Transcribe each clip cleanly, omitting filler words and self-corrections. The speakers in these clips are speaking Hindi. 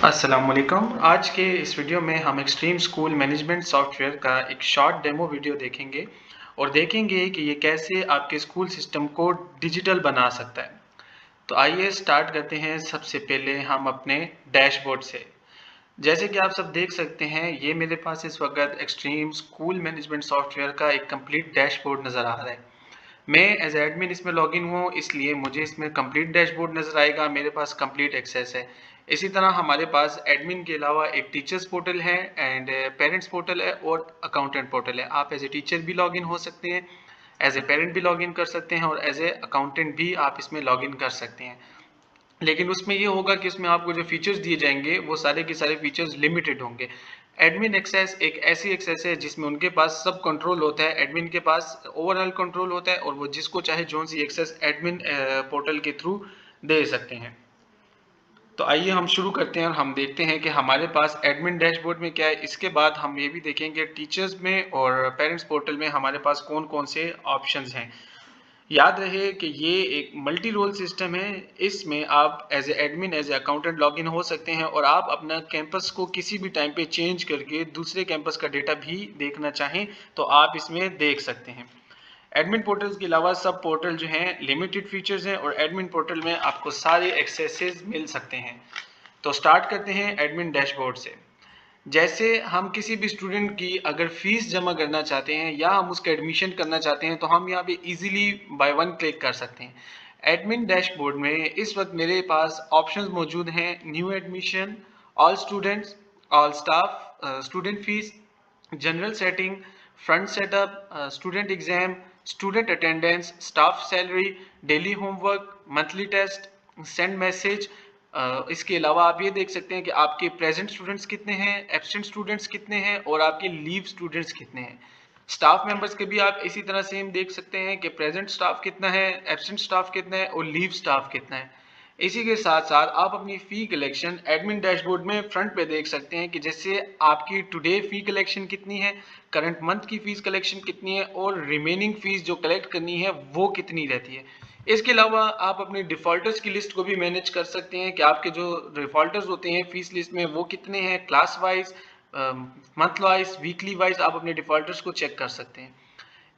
अस्सलाम वालेकुम। आज के इस वीडियो में हम एक्सट्रीम स्कूल मैनेजमेंट सॉफ्टवेयर का एक शॉर्ट डेमो वीडियो देखेंगे और देखेंगे कि ये कैसे आपके स्कूल सिस्टम को डिजिटल बना सकता है। तो आइए स्टार्ट करते हैं। सबसे पहले हम अपने डैशबोर्ड से। जैसे कि आप सब देख सकते हैं, ये मेरे पास इस वक्त एक्सट्रीम स्कूल मैनेजमेंट सॉफ्टवेयर का एक कंप्लीट डैशबोर्ड नज़र आ रहा है। मैं एज एडमिन इसमें लॉगिन हूँ, इसलिए मुझे इसमें कंप्लीट डैशबोर्ड नज़र आएगा। मेरे पास कंप्लीट एक्सेस है। इसी तरह हमारे पास एडमिन के अलावा एक टीचर्स पोर्टल है एंड पेरेंट्स पोर्टल है और अकाउंटेंट पोर्टल है। आप एज ए टीचर भी लॉगिन हो सकते हैं, एज ए पेरेंट भी लॉगिन कर सकते हैं और एज ए अकाउंटेंट भी आप इसमें लॉगिन कर सकते हैं। लेकिन उसमें ये होगा कि उसमें आपको जो फीचर्स दिए जाएंगे वो सारे के सारे फीचर्स लिमिटेड होंगे। एडमिन एक्सेस एक ऐसी एक्सेस है जिसमें उनके पास सब कंट्रोल होता है। एडमिन के पास ओवरऑल कंट्रोल होता है और वो जिसको चाहे जोन सी एक्सेस एडमिन पोर्टल के थ्रू दे सकते हैं। तो आइए हम शुरू करते हैं और हम देखते हैं कि हमारे पास एडमिन डैशबोर्ड में क्या है। इसके बाद हम ये भी देखेंगे टीचर्स में और पेरेंट्स पोर्टल में हमारे पास कौन कौन से ऑप्शंस हैं। याद रहे कि ये एक मल्टी रोल सिस्टम है। इसमें आप as a admin as a accountant login हो सकते हैं और आप अपना कैंपस को किसी भी टाइम पे चेंज करके दूसरे कैंपस का डेटा भी देखना चाहें तो आप इसमें देख सकते हैं। एडमिन पोर्टल्स के अलावा सब पोर्टल जो हैं लिमिटेड फीचर्स हैं और एडमिन पोर्टल में आपको सारे एक्सेसेस मिल सकते हैं। तो स्टार्ट करते हैं एडमिन डैशबोर्ड से। जैसे हम किसी भी स्टूडेंट की अगर फीस जमा करना चाहते हैं या हम उसका एडमिशन करना चाहते हैं तो हम यहाँ पे इजीली बाय वन क्लिक कर सकते हैं। एडमिन डैशबोर्ड में इस वक्त मेरे पास ऑप्शंस मौजूद हैं: new admission, all students, all staff, student fees, general setting, front setup, student exam, student attendance, staff salary, daily homework, monthly test, send message. इसके अलावा आप ये देख सकते हैं कि आपके प्रेजेंट स्टूडेंट्स कितने हैं, एब्सेंट स्टूडेंट्स कितने हैं और आपके लीव स्टूडेंट्स कितने हैं। स्टाफ मेंबर्स के भी आप इसी तरह सेम देख सकते हैं कि प्रेजेंट स्टाफ कितना है, एब्सेंट स्टाफ कितना है और लीव स्टाफ कितना है। इसी के साथ साथ आप अपनी फ़ी कलेक्शन एडमिन डैशबोर्ड में फ्रंट पे देख सकते हैं कि जैसे आपकी टुडे फ़ी कलेक्शन कितनी है, करंट मंथ की फ़ीस कलेक्शन कितनी है और रिमेनिंग फ़ीस जो कलेक्ट करनी है वो कितनी रहती है। इसके अलावा आप अपने डिफ़ॉल्टर्स की लिस्ट को भी मैनेज कर सकते हैं कि आपके जो डिफ़ॉल्टर्स होते हैं फ़ीस लिस्ट में वो कितने हैं, class wise, month wise, weekly wise आप अपने डिफ़ॉल्टर्स को चेक कर सकते हैं।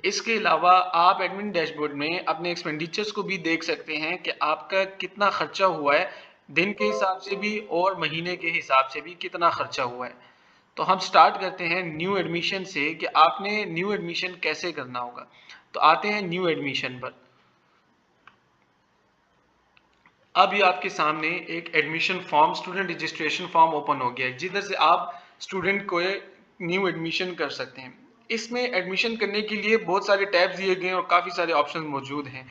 इसके अलावा आप एडमिन डैशबोर्ड में अपने एक्सपेंडिचर्स को भी देख सकते हैं कि आपका कितना खर्चा हुआ है, दिन के हिसाब से भी और महीने के हिसाब से भी कितना खर्चा हुआ है। तो हम स्टार्ट करते हैं न्यू एडमिशन से कि आपने न्यू एडमिशन कैसे करना होगा। तो आते हैं न्यू एडमिशन पर। अब ये आपके सामने एक admission form, student registration form open हो गया है जिधर से आप स्टूडेंट को न्यू एडमिशन कर सकते हैं। इसमें एडमिशन करने के लिए बहुत सारे टैब्स दिए गए हैं और काफ़ी सारे ऑप्शन मौजूद हैं।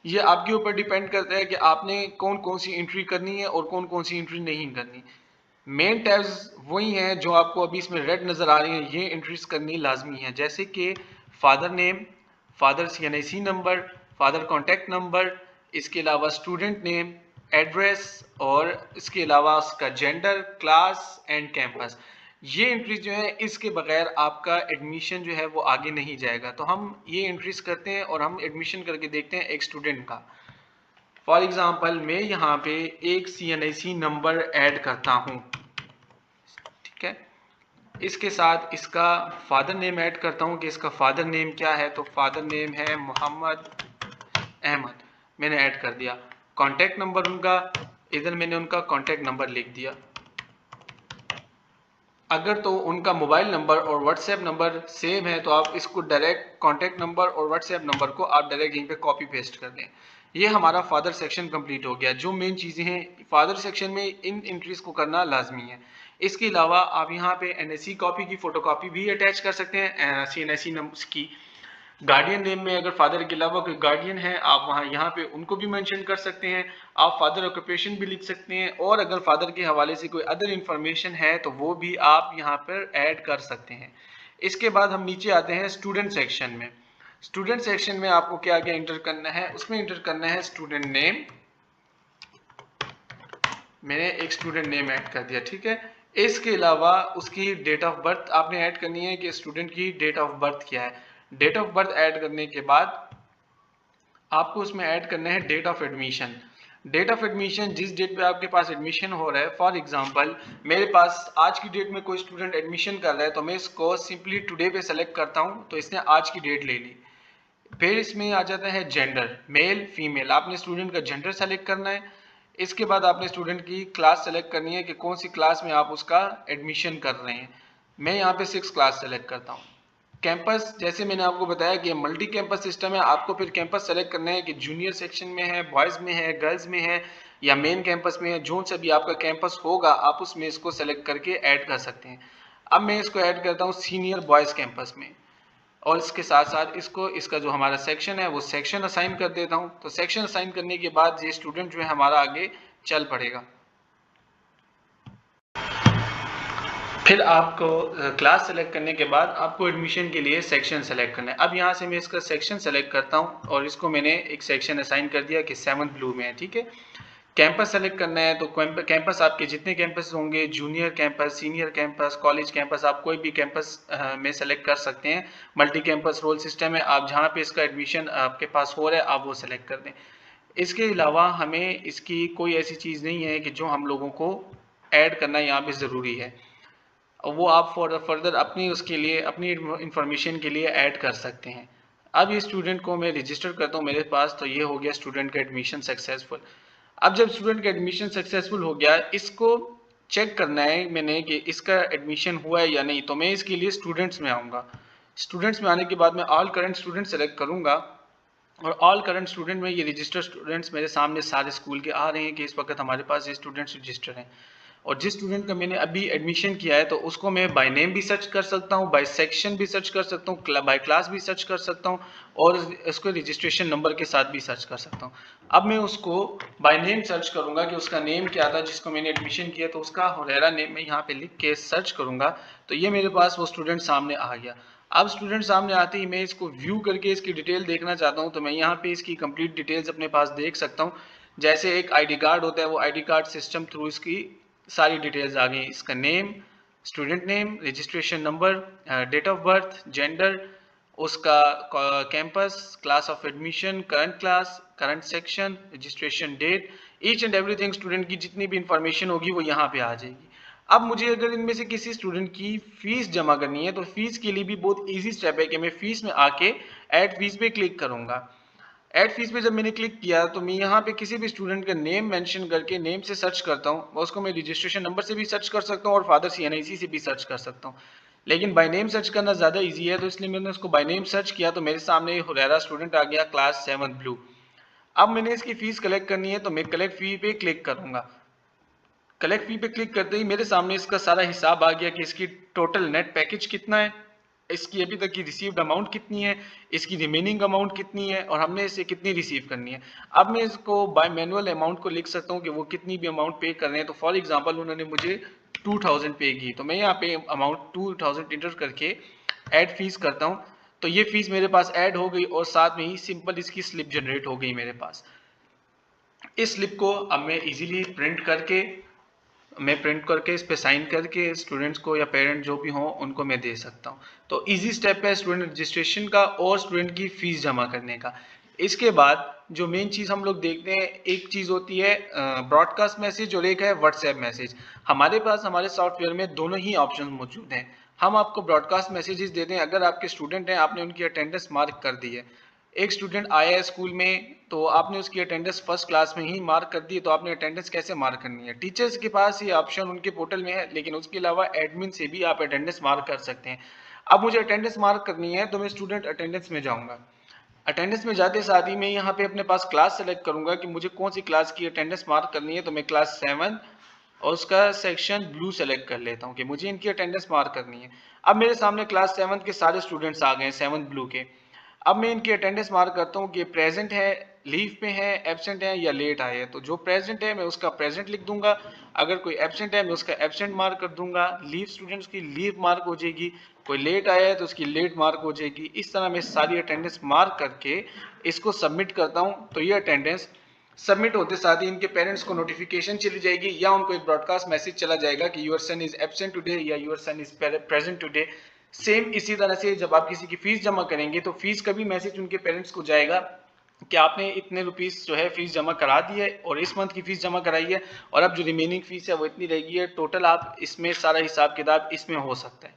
ये आपके ऊपर डिपेंड करता है कि आपने कौन कौन सी एंट्री करनी है और कौन कौन सी एंट्री नहीं करनी। मेन टैब्स वही हैं जो आपको अभी इसमें रेड नज़र आ रही हैं, ये एंट्रीज करनी लाजमी है। जैसे कि father name, father CNIC number, father contact number, इसके अलावा स्टूडेंट नेम, एड्रेस और इसके अलावा उसका जेंडर, क्लास एंड कैंपस। ये एंट्रीज जो है इसके बगैर आपका एडमिशन जो है वो आगे नहीं जाएगा। तो हम ये एंट्रीज करते हैं और हम एडमिशन करके देखते हैं एक स्टूडेंट का। फॉर एग्जाम्पल मैं यहाँ पे एक CNIC नंबर ऐड करता हूँ, ठीक है। इसके साथ इसका फादर नेम ऐड करता हूँ कि इसका फादर नेम क्या है। तो फादर नेम है मोहम्मद अहमद, मैंने ऐड कर दिया। कॉन्टैक्ट नंबर उनका, इधर मैंने उनका कॉन्टैक्ट नंबर लिख दिया। अगर तो उनका मोबाइल नंबर और व्हाट्सएप नंबर सेम है तो आप इसको डायरेक्ट कॉन्टैक्ट नंबर और व्हाट्सएप नंबर को आप डायरेक्ट यहीं पे कॉपी पेस्ट कर दें। ये हमारा फादर सेक्शन कंप्लीट हो गया। जो मेन चीज़ें हैं फादर सेक्शन में इन एंट्रीज को करना लाजमी है। इसके अलावा आप यहाँ पे NSC कॉपी की फ़ोटोकॉपी भी अटैच कर सकते हैं। CNSC नंबर की गार्डियन नेम में अगर फादर के अलावा कोई गार्डियन है आप वहाँ यहाँ पे उनको भी मेंशन कर सकते हैं। आप फादर ऑक्यूपेशन भी लिख सकते हैं और अगर फादर के हवाले से कोई अदर इंफॉर्मेशन है तो वो भी आप यहाँ पर ऐड कर सकते हैं। इसके बाद हम नीचे आते हैं स्टूडेंट सेक्शन में। स्टूडेंट सेक्शन में आपको क्या क्या इंटर करना है, उसमें इंटर करना है स्टूडेंट नेम। मैंने एक स्टूडेंट नेम ऐड कर दिया, ठीक है। इसके अलावा उसकी डेट ऑफ बर्थ आपने ऐड करनी है कि स्टूडेंट की डेट ऑफ बर्थ क्या है। डेट ऑफ बर्थ ऐड करने के बाद आपको उसमें ऐड करना है date of admission. Date of admission, जिस डेट पे आपके पास एडमिशन हो रहा है। फॉर एग्जांपल मेरे पास आज की डेट में कोई स्टूडेंट एडमिशन कर रहा है तो मैं इसको सिंपली टुडे पे सेलेक्ट करता हूँ, तो इसने आज की डेट ले ली। फिर इसमें आ जाता है जेंडर, मेल फीमेल, आपने स्टूडेंट का जेंडर सेलेक्ट करना है। इसके बाद आपने स्टूडेंट की क्लास सेलेक्ट करनी है कि कौन सी क्लास में आप उसका एडमिशन कर रहे हैं। मैं यहाँ पे 6 क्लास सेलेक्ट करता हूँ। कैंपस, जैसे मैंने आपको बताया कि मल्टी कैंपस सिस्टम है, आपको फिर कैंपस सेलेक्ट करना है कि जूनियर सेक्शन में है, बॉयज़ में है, गर्ल्स में है या मेन कैंपस में है। जो सा भी आपका कैंपस होगा आप उसमें इसको सेलेक्ट करके ऐड कर सकते हैं। अब मैं इसको ऐड करता हूँ सीनियर बॉयज़ कैंपस में, और इसके साथ साथ इसको इसका जो हमारा सेक्शन है वो सेक्शन असाइन कर देता हूँ। तो सेक्शन असाइन करने के बाद ये स्टूडेंट जो है हमारा आगे चल पड़ेगा। फिर आपको क्लास सेलेक्ट करने के बाद आपको एडमिशन के लिए सेक्शन सेलेक्ट करना है। अब यहाँ से मैं इसका सेक्शन सेलेक्ट करता हूँ और इसको मैंने एक सेक्शन असाइन कर दिया कि 7th ब्लू में है, ठीक है। कैंपस सेलेक्ट करना है तो कैंपस आपके जितने कैंपस होंगे, junior campus, senior campus, college campus, आप कोई भी कैंपस में सेलेक्ट कर सकते हैं। मल्टी कैंपस रोल सिस्टम है, आप जहाँ पे इसका एडमिशन आपके पास हो रहा है आप वो सेलेक्ट कर दें। इसके अलावा हमें इसकी कोई ऐसी चीज़ नहीं है कि जो हम लोगों को ऐड करना यहाँ पे ज़रूरी है, वो आप फर्दर अपनी उसके लिए अपनी इंफॉर्मेशन के लिए ऐड कर सकते हैं। अब ये स्टूडेंट को मैं रजिस्टर करता हूँ मेरे पास, तो ये हो गया स्टूडेंट का एडमिशन सक्सेसफुल। अब जब स्टूडेंट का एडमिशन सक्सेसफुल हो गया, इसको चेक करना है मैंने कि इसका एडमिशन हुआ है या नहीं, तो मैं इसके लिए स्टूडेंट्स में आऊँगा। स्टूडेंट्स में आने के बाद मैं ऑल करंट स्टूडेंट सेलेक्ट करूँगा, और ऑल करंट स्टूडेंट में ये रजिस्टर्ड स्टूडेंट्स मेरे सामने सारे स्कूल के आ रहे हैं कि इस वक्त हमारे पास ये स्टूडेंट्स रजिस्टर हैं। और जिस स्टूडेंट का मैंने अभी एडमिशन किया है तो उसको मैं बाय नेम भी सर्च कर सकता हूँ, बाय सेक्शन भी सर्च कर सकता हूँ, बाय क्लास भी सर्च कर सकता हूँ, और इसको रजिस्ट्रेशन नंबर के साथ भी सर्च कर सकता हूँ। अब मैं उसको बाय नेम सर्च करूँगा कि उसका नेम क्या था जिसको मैंने एडमिशन किया, तो उसका हुरैरा नेम मैं यहाँ पे लिख के सर्च करूँगा, तो ये मेरे पास वो स्टूडेंट सामने आ गया। अब स्टूडेंट सामने आते ही मैं इसको व्यू करके इसकी डिटेल देखना चाहता हूँ, तो मैं यहाँ पे इसकी कंप्लीट डिटेल्स अपने पास देख सकता हूँ। जैसे एक आईडी कार्ड होता है, वो आईडी कार्ड सिस्टम थ्रू इसकी सारी डिटेल्स आ गई। इसका name, student name, registration number, date of birth, gender, उसका campus, class of admission, current class, current section, registration date, each and everything, student की जितनी भी इंफॉर्मेशन होगी वो यहाँ पे आ जाएगी। अब मुझे अगर इनमें से किसी स्टूडेंट की फीस जमा करनी है तो फीस के लिए भी बहुत इजी स्टेप है कि मैं फीस में आके ऐड फीस पे क्लिक करूंगा। ऐड फीस पे जब मैंने क्लिक किया तो मैं यहाँ पे किसी भी स्टूडेंट का नेम मेंशन करके नेम से सर्च करता हूँ। उसको मैं रजिस्ट्रेशन नंबर से भी सर्च कर सकता हूँ और फादर CNIC से भी सर्च कर सकता हूँ, लेकिन बाय नेम सर्च करना ज़्यादा इजी है, तो इसलिए मैंने उसको बाय नेम सर्च किया तो मेरे सामने हुरैरा स्टूडेंट आ गया, क्लास 7th ब्लू। अब मैंने इसकी फीस कलेक्ट करनी है तो मैं कलेक्ट फी पे क्लिक करूंगा। कलेक्ट फी पे क्लिक करते ही मेरे सामने इसका सारा हिसाब आ गया कि इसकी टोटल नेट पैकेज कितना है, इसकी अभी तक की रिसीव्ड अमाउंट कितनी है, इसकी रिमेनिंग अमाउंट कितनी है और हमने इसे कितनी रिसीव करनी है। अब मैं इसको बाय मैनुअल अमाउंट को लिख सकता हूँ कि वो कितनी भी अमाउंट पे कर रहे हैं। तो फॉर एग्जांपल उन्होंने मुझे 2000 पे की, तो मैं यहाँ पे अमाउंट 2000 इंटर करके ऐड फीस करता हूँ, तो ये फीस मेरे पास ऐड हो गई और साथ में ही सिंपल इसकी स्लिप जनरेट हो गई मेरे पास। इस स्लिप को अब मैं इजीली प्रिंट करके इस पे साइन करके स्टूडेंट्स को या पेरेंट जो भी हों उनको मैं दे सकता हूँ। तो इजी स्टेप है स्टूडेंट रजिस्ट्रेशन का और स्टूडेंट की फीस जमा करने का। इसके बाद जो मेन चीज़ हम लोग देखते हैं, एक चीज़ होती है ब्रॉडकास्ट मैसेज और एक है व्हाट्सएप मैसेज। हमारे पास हमारे सॉफ्टवेयर में दोनों ही ऑप्शन मौजूद हैं। हम आपको ब्रॉडकास्ट मैसेजेस देते हैं अगर आपके स्टूडेंट हैं, आपने उनकी अटेंडेंस मार्क कर दी है। एक स्टूडेंट आया है स्कूल में तो आपने उसकी अटेंडेंस फर्स्ट क्लास में ही मार्क कर दी, तो आपने अटेंडेंस कैसे मार्क करनी है? टीचर्स के पास ये ऑप्शन उनके पोर्टल में है, लेकिन उसके अलावा एडमिन से भी आप अटेंडेंस मार्क कर सकते हैं। अब मुझे अटेंडेंस मार्क करनी है तो मैं स्टूडेंट अटेंडेंस में जाऊंगा। अटेंडेंस में जाते साथ ही मैं यहाँ पे अपने पास क्लास सेलेक्ट करूंगा कि मुझे कौन सी क्लास की अटेंडेंस मार्क करनी है, तो मैं क्लास 7 और उसका सेक्शन ब्लू सेलेक्ट कर लेता हूँ कि मुझे इनकी अटेंडेंस मार्क करनी है। अब मेरे सामने क्लास 7 के सारे स्टूडेंट्स आ गए हैं 7th ब्लू के। अब मैं इनकी अटेंडेंस मार्क करता हूँ कि प्रेजेंट है, लीव पे है, एब्सेंट है या लेट आए हैं। तो जो प्रेजेंट है मैं उसका प्रेजेंट लिख दूंगा, अगर कोई एब्सेंट है मैं उसका एब्सेंट मार्क कर दूंगा, लीव स्टूडेंट्स की लीव मार्क हो जाएगी, कोई लेट आया है तो उसकी लेट मार्क हो जाएगी। इस तरह मैं सारी अटेंडेंस मार्क करके इसको सबमिट करता हूँ। तो ये अटेंडेंस सबमिट होते साथ ही इनके पेरेंट्स को नोटिफिकेशन चली जाएगी या उनको एक ब्रॉडकास्ट मैसेज चला जाएगा कि your son is absent today या your son is present today. Same इसी तरह से जब आप किसी की फीस जमा करेंगे तो फीस का भी मैसेज उनके पेरेंट्स को जाएगा कि आपने इतने रुपीस जो है फीस जमा करा दी है और इस मंथ की फीस जमा कराई है और अब जो रिमेनिंग फीस है वो इतनी रहेगी है। टोटल आप इसमें सारा हिसाब किताब इसमें हो सकता है।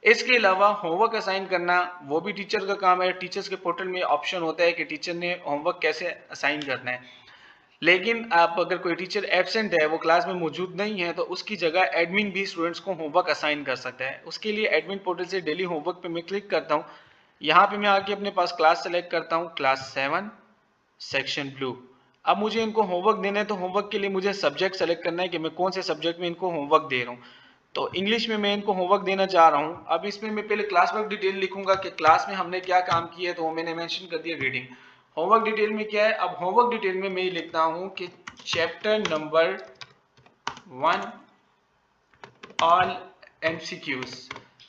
इसके अलावा होमवर्क असाइन करना वो भी टीचर का काम है। टीचर्स के पोर्टल में ऑप्शन होता है कि टीचर ने होमवर्क कैसे असाइन करना है। लेकिन आप अगर कोई टीचर एब्सेंट है, वो क्लास में मौजूद नहीं है, तो उसकी जगह एडमिन भी स्टूडेंट्स को होमवर्क असाइन कर सकता है। उसके लिए एडमिन पोर्टल से डेली होमवर्क पे मैं क्लिक करता हूँ। यहाँ पे मैं आके अपने पास क्लास सेलेक्ट करता हूँ, क्लास 7 सेक्शन ब्लू। अब मुझे इनको होमवर्क देना है, तो होमवर्क के लिए मुझे सब्जेक्ट सेलेक्ट करना है कि मैं कौन से सब्जेक्ट में इनको होमवर्क दे रहा हूँ। तो इंग्लिश में मैं इनको होमवर्क देना चाह रहा हूँ। अब इसमें मैं पहले क्लास वर्क डिटेल लिखूंगा कि क्लास में हमने क्या काम किया है, तो वो मैंने मेंशन कर दिया रीडिंग। होमवर्क डिटेल में क्या है, अब होमवर्क डिटेल में मैं लिखता हूँ कि चैप्टर नंबर 1 ऑल एमसीक्यूज,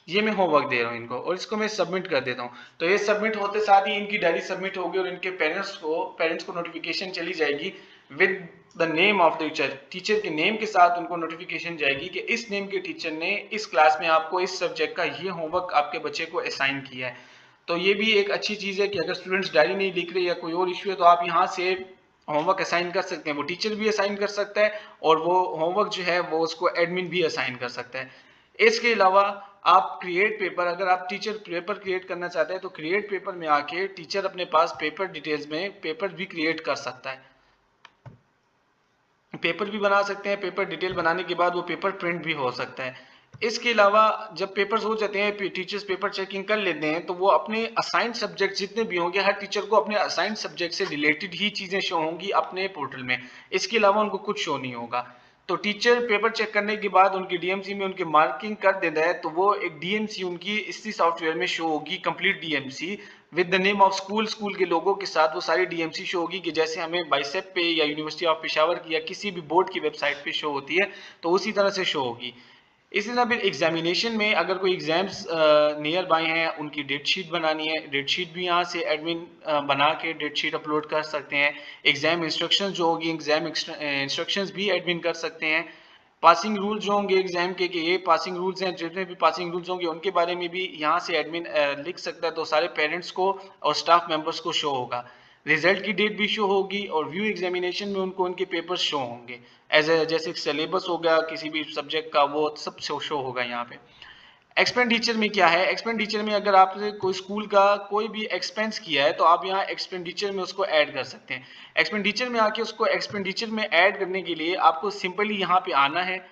ये मैं होमवर्क दे रहा हूँ इनको और इसको मैं सबमिट कर देता हूँ। तो ये सबमिट होते साथ ही इनकी डायरी सबमिट होगी और इनके पेरेंट्स को नोटिफिकेशन चली जाएगी with the name of the teacher. Teacher के नेम के साथ उनको नोटिफिकेशन जाएगी कि इस नेम के टीचर ने इस क्लास में आपको इस सब्जेक्ट का ये होमवर्क आपके बच्चे को असाइन किया है। तो ये भी एक अच्छी चीज़ है कि अगर स्टूडेंट्स डायरी नहीं लिख रहे या कोई और इश्यू है, तो आप यहाँ से होमवर्क असाइन कर सकते हैं। वो टीचर भी असाइन कर सकता है और वो होमवर्क जो है वो उसको एडमिन भी असाइन कर सकता है। इसके अलावा आप क्रिएट पेपर, अगर आप टीचर पेपर क्रिएट करना चाहते हैं तो क्रिएट पेपर में आके टीचर अपने पास पेपर डिटेल्स में पेपर भी क्रिएट कर सकता है, पेपर भी बना सकते हैं। पेपर डिटेल बनाने के बाद वो पेपर प्रिंट भी हो सकता है। इसके अलावा जब पेपर्स हो जाते हैं, टीचर्स पेपर चेकिंग कर लेते हैं, तो वो अपने असाइंड सब्जेक्ट जितने भी होंगे, हर टीचर को अपने असाइंड सब्जेक्ट से रिलेटेड ही चीजें शो होंगी अपने पोर्टल में। इसके अलावा उनको कुछ शो नहीं होगा। तो टीचर पेपर चेक करने के बाद उनकी डीएमसी में उनकी मार्किंग कर देता है, तो वो एक डीएमसी उनकी इसी सॉफ्टवेयर में शो होगी, complete DMC with the name of school, school के लोगों के साथ वो सारी डीएमसी शो होगी कि जैसे हमें बाइसेप पे या यूनिवर्सिटी ऑफ पेशावर की या किसी भी बोर्ड की वेबसाइट पे शो होती है, तो उसी तरह से शो होगी। इसी तरह फिर एग्जामिनेशन में अगर कोई एग्जाम्स नियर बाय हैं, उनकी डेट शीट बनानी है, डेट शीट भी यहाँ से एडमिन बना के डेट शीट अपलोड कर सकते हैं। एग्जाम इंस्ट्रक्शंस जो होगी, एग्जाम इंस्ट्रक्शंस भी एडमिन कर सकते हैं। पासिंग रूल जो होंगे एग्जाम के कि ये पासिंग रूल्स हैं, जितने भी पासिंग रूल्स होंगे उनके बारे में भी यहाँ से एडमिन लिख सकता है, तो सारे पेरेंट्स को और स्टाफ मेंबर्स को शो होगा। रिजल्ट की डेट भी शो होगी और व्यू एग्जामिनेशन में उनको उनके पेपर्स शो होंगे। एज ए जैसे सिलेबस हो गया किसी भी सब्जेक्ट का, वो सब शो होगा यहाँ पे। एक्सपेंडिचर में क्या है, एक्सपेंडिचर में अगर आपने कोई स्कूल का कोई भी एक्सपेंस किया है, तो आप यहाँ एक्सपेंडिचर में उसको ऐड कर सकते हैं। एक्सपेंडिचर में आके उसको एक्सपेंडिचर में ऐड करने के लिए आपको सिंपली यहाँ पे आना है,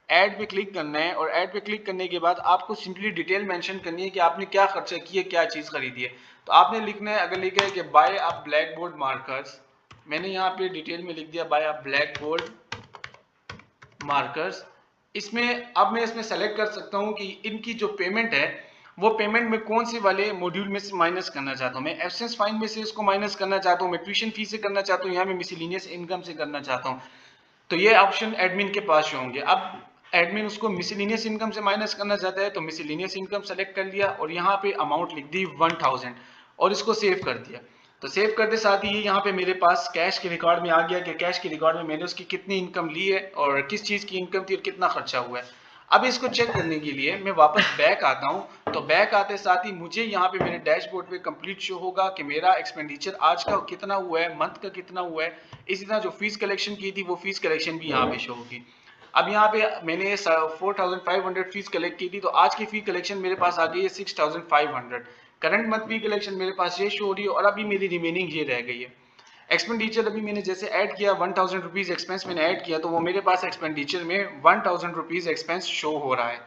ऐड पे क्लिक करना है और ऐड पे क्लिक करने के बाद आपको सिंपली डिटेल मेंशन करनी है कि आपने क्या खर्चा किया, क्या चीज़ खरीदी है। तो आपने लिखना है, अगर लिखा है कि buy a black board markers, मैंने यहाँ पे डिटेल में लिख दिया buy a black board markers. इसमें अब मैं इसमें सेलेक्ट कर सकता हूँ कि इनकी जो पेमेंट है वो पेमेंट में कौन से वाले मॉड्यूल में से माइनस करना चाहता हूँ। मैं एब्सेंस फाइन में से इसको माइनस करना चाहता हूँ, मैं ट्यूशन फीस से करना चाहता हूँ, यहाँ मैं मिसलेनियस इनकम से करना चाहता हूँ। तो ये ऑप्शन एडमिन के पास होंगे। अब एडमिन उसको मिसलेनियस इनकम से माइनस करना चाहता है, तो मिसलेनियस इनकम सेलेक्ट कर लिया और यहाँ पे अमाउंट लिख दी 1000 और इसको सेव कर दिया। तो सेव करते साथ ही यहाँ पे मेरे पास कैश के रिकॉर्ड में आ गया कि कैश के रिकॉर्ड में मैंने उसकी कितनी इनकम ली है और किस चीज़ की इनकम थी और कितना खर्चा हुआ है। अब इसको चेक करने के लिए मैं वापस बैक आता हूँ, तो बैक आते साथ ही मुझे यहाँ पे मेरे डैशबोर्ड पे कंप्लीट शो होगा कि मेरा एक्सपेंडिचर आज का कितना हुआ है, मंथ का कितना हुआ है। इसी तरह जो फीस कलेक्शन की थी वो फीस कलेक्शन भी यहाँ पे शो होगी। अब यहाँ पे मैंने 4500 फीस कलेक्ट की थी, तो आज की फी कलेक्शन मेरे पास आ गई है 6500। करंट मंथ फी कलेक्शन मेरे पास ये शो हो रही है और अभी मेरी रिमेनिंग ये रह गई है। एक्सपेंडिचर अभी मैंने जैसे ऐड किया 1000 रुपीज एक्सपेंस मैंने ऐड किया, तो वो मेरे पास एक्सपेंडिचर में 1000 रुपीज एक्सपेंस शो हो रहा है।